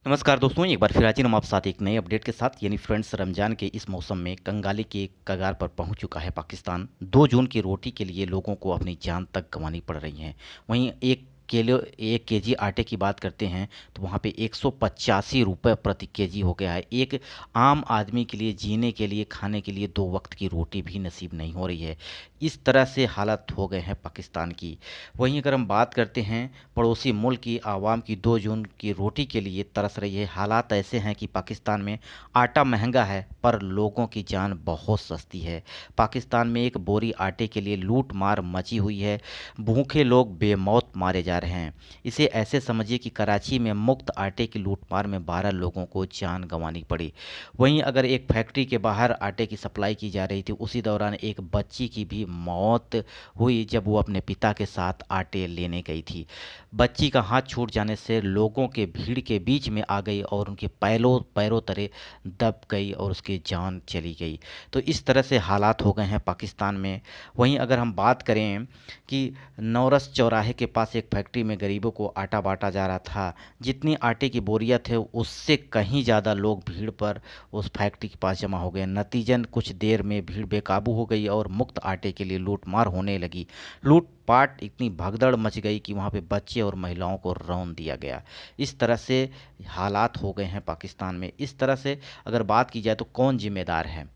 नमस्कार दोस्तों, एक बार फिर हाजिर हम आप साथ एक नए अपडेट के साथ। यानी फ्रेंड्स, रमज़ान के इस मौसम में कंगाली के कगार पर पहुंच चुका है पाकिस्तान। 2 जून की रोटी के लिए लोगों को अपनी जान तक गंवानी पड़ रही है। वहीं 1 केजी आटे की बात करते हैं तो वहाँ पे 185 रुपये प्रति केजी हो गया है। एक आम आदमी के लिए जीने के लिए, खाने के लिए 2 वक्त की रोटी भी नसीब नहीं हो रही है। इस तरह से हालत हो गए हैं पाकिस्तान की। वहीं अगर हम बात करते हैं पड़ोसी मुल्क की आवाम की, 2 जून की रोटी के लिए तरस रही है। हालात ऐसे हैं कि पाकिस्तान में आटा महंगा है पर लोगों की जान बहुत सस्ती है। पाकिस्तान में एक बोरी आटे के लिए लूट मार मची हुई है। भूखे लोग बेमौत मारे जा रहे हैं। इसे ऐसे समझिए कि कराची में मुफ्त आटे की लूटमार में 12 लोगों को जान गंवानी पड़ी। वहीं अगर एक फैक्ट्री के बाहर आटे की सप्लाई की जा रही थी, उसी दौरान एक बच्ची की भी मौत हुई जब वो अपने पिता के साथ आटे लेने गई थी। बच्ची का हाथ छूट जाने से लोगों के भीड़ के बीच में आ गई और उनके पैरों पैरों तले दब गई और उसकी जान चली गई। तो इस तरह से हालात हो गए हैं पाकिस्तान में। वहीं अगर हम बात करें कि नौरस चौराहे के पास एक फैक्ट्री में गरीबों को आटा बांटा जा रहा था। जितनी आटे की बोरियां थे उससे कहीं ज़्यादा लोग भीड़ पर उस फैक्ट्री के पास जमा हो गए। नतीजन कुछ देर में भीड़ बेकाबू हो गई और मुफ्त आटे के लिए लूटमार होने लगी। लूटपाट इतनी भगदड़ मच गई कि वहाँ पे बच्चे और महिलाओं को रौंद दिया गया। इस तरह से हालात हो गए हैं पाकिस्तान में। इस तरह से अगर बात की जाए तो कौन जिम्मेदार है?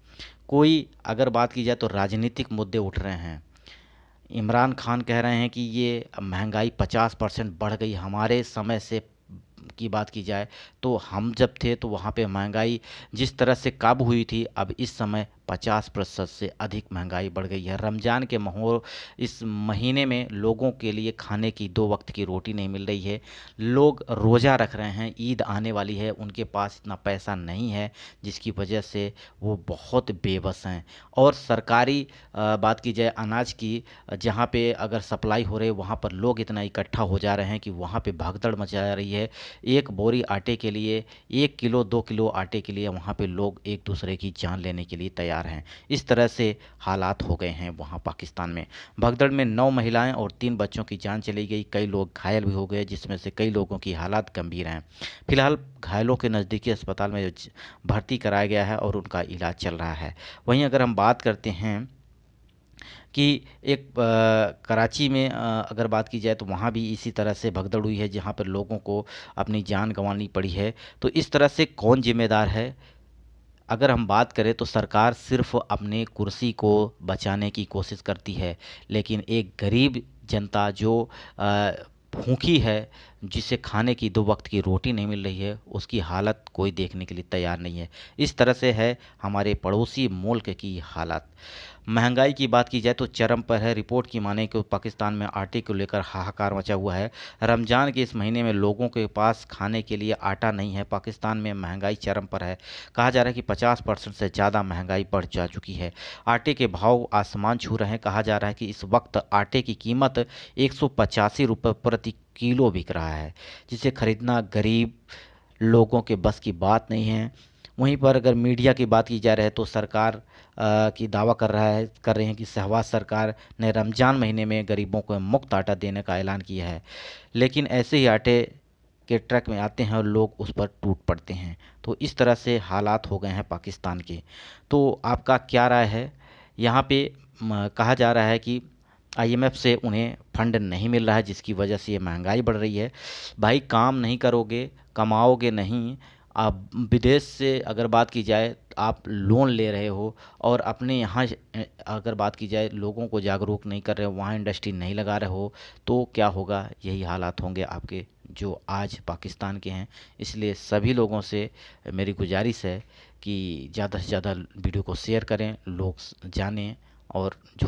कोई अगर बात की जाए तो राजनीतिक मुद्दे उठ रहे हैं। इमरान खान कह रहे हैं कि ये महंगाई 50% बढ़ गई। हमारे समय से की बात की जाए तो हम जब थे तो वहाँ पे महंगाई जिस तरह से काबू हुई थी, अब इस समय 50% से अधिक महंगाई बढ़ गई है। रमज़ान के माहौल इस महीने में लोगों के लिए खाने की 2 वक्त की रोटी नहीं मिल रही है। लोग रोज़ा रख रहे हैं, ईद आने वाली है, उनके पास इतना पैसा नहीं है जिसकी वजह से वो बहुत बेबस हैं। और सरकारी बात की जाए अनाज की, जहाँ पे अगर सप्लाई हो रही है वहाँ पर लोग इतना इकट्ठा हो जा रहे हैं कि वहाँ पे भगदड़ मचा रही है। एक बोरी आटे के लिए, 1 किलो 2 किलो आटे के लिए वहाँ पे लोग एक दूसरे की जान लेने के लिए तैयार हैं। इस तरह से हालात हो गए हैं वहाँ पाकिस्तान में। भगदड़ में 9 महिलाएं और 3 बच्चों की जान चली गई। कई लोग घायल भी हो गए जिसमें से कई लोगों की हालात गंभीर हैं। फिलहाल घायलों के नज़दीकी अस्पताल में भर्ती कराया गया है और उनका इलाज चल रहा है। वहीं अगर हम बात करते हैं कि एक कराची में अगर बात की जाए तो वहाँ भी इसी तरह से भगदड़ हुई है जहाँ पर लोगों को अपनी जान गंवानी पड़ी है। तो इस तरह से कौन जिम्मेदार है? अगर हम बात करें तो सरकार सिर्फ अपने कुर्सी को बचाने की कोशिश करती है, लेकिन एक गरीब जनता जो अ, भूखी है, जिसे खाने की 2 वक्त की रोटी नहीं मिल रही है, उसकी हालत कोई देखने के लिए तैयार नहीं है। इस तरह से है हमारे पड़ोसी मुल्क की हालत। महंगाई की बात की जाए तो चरम पर है। रिपोर्ट की माने कि पाकिस्तान में आटे को लेकर हाहाकार मचा हुआ है। रमज़ान के इस महीने में लोगों के पास खाने के लिए आटा नहीं है। पाकिस्तान में महंगाई चरम पर है। कहा जा रहा है कि 50% से ज़्यादा महंगाई बढ़ जा चुकी है। आटे के भाव आसमान छू रहे हैं। कहा जा रहा है कि इस वक्त आटे की कीमत 185 रुपये प्रति किलो बिक रहा है, जिसे खरीदना गरीब लोगों के बस की बात नहीं है। वहीं पर अगर मीडिया की बात की जा रही है तो सरकार की दावा कर रहे हैं कि शहबाज सरकार ने रमज़ान महीने में गरीबों को मुफ्त आटा देने का ऐलान किया है। लेकिन ऐसे ही आटे के ट्रक में आते हैं और लोग उस पर टूट पड़ते हैं। तो इस तरह से हालात हो गए हैं पाकिस्तान के। तो आपका क्या राय है? यहाँ पे कहा जा रहा है कि आईएमएफ से उन्हें फंड नहीं मिल रहा है जिसकी वजह से ये महंगाई बढ़ रही है। भाई, काम नहीं करोगे, कमाओगे नहीं। आप विदेश से अगर बात की जाए, आप लोन ले रहे हो और अपने यहाँ अगर बात की जाए लोगों को जागरूक नहीं कर रहे हो, वहाँ इंडस्ट्री नहीं लगा रहे हो, तो क्या होगा? यही हालात होंगे आपके जो आज पाकिस्तान के हैं। इसलिए सभी लोगों से मेरी गुजारिश है कि ज़्यादा से ज़्यादा वीडियो को शेयर करें, लोग जानें और जो